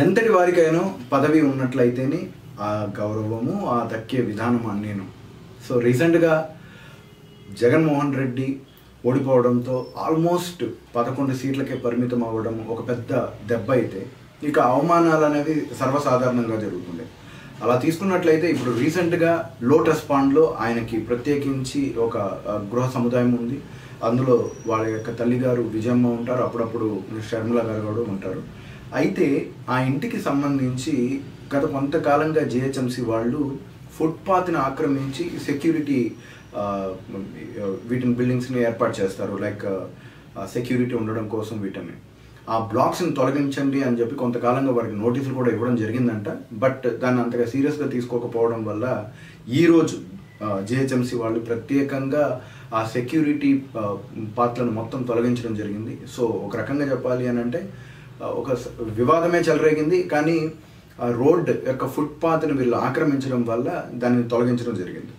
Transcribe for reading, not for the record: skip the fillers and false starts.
ఎంతటి వారికైనా పదవి ఉన్నట్లయితేనే ఆ గౌరవము ఆ దక్కే విధానం నేను. సో రీసెంట్గా జగన్మోహన్ రెడ్డి ఓడిపోవడంతో ఆల్మోస్ట్ 11 సీట్లకే పరిమితం అవ్వడం ఒక పెద్ద దెబ్బ అయితే, ఇక అవమానాలు అనేవి సర్వసాధారణంగా జరుగుతుంది. అలా తీసుకున్నట్లయితే ఇప్పుడు రీసెంట్గా లోటస్ పాండ్లో ఆయనకి ప్రత్యేకించి ఒక గృహ సముదాయం ఉంది. అందులో వాళ్ళ యొక్క తల్లిగారు విజయమ్మ ఉంటారు, అప్పుడప్పుడు షర్మిల గారు కూడా ఉంటారు. అయితే ఆ ఇంటికి సంబంధించి గత కొంతకాలంగా జిహెచ్ఎంసీ వాళ్ళు ఫుట్పాత్ని ఆక్రమించి సెక్యూరిటీ వీటిని బిల్డింగ్స్ని ఏర్పాటు చేస్తారు, లైక్ సెక్యూరిటీ ఉండడం కోసం వీటిని. ఆ బ్లాక్స్ని తొలగించండి అని చెప్పి కొంతకాలంగా వారికి నోటీసులు కూడా ఇవ్వడం జరిగిందంట. బట్ దాన్ని అంతగా సీరియస్గా తీసుకోకపోవడం వల్ల ఈరోజు జిహెచ్ఎంసీ వాళ్ళు ప్రత్యేకంగా ఆ సెక్యూరిటీ పాత్రలను మొత్తం తొలగించడం జరిగింది. సో ఒక రకంగా చెప్పాలి అని అంటే ఒక వివాదమే చెలరేగింది, కానీ ఆ రోడ్ యొక్క ఫుట్పాత్ని వీళ్ళు ఆక్రమించడం వల్ల దాన్ని తొలగించడం జరిగింది.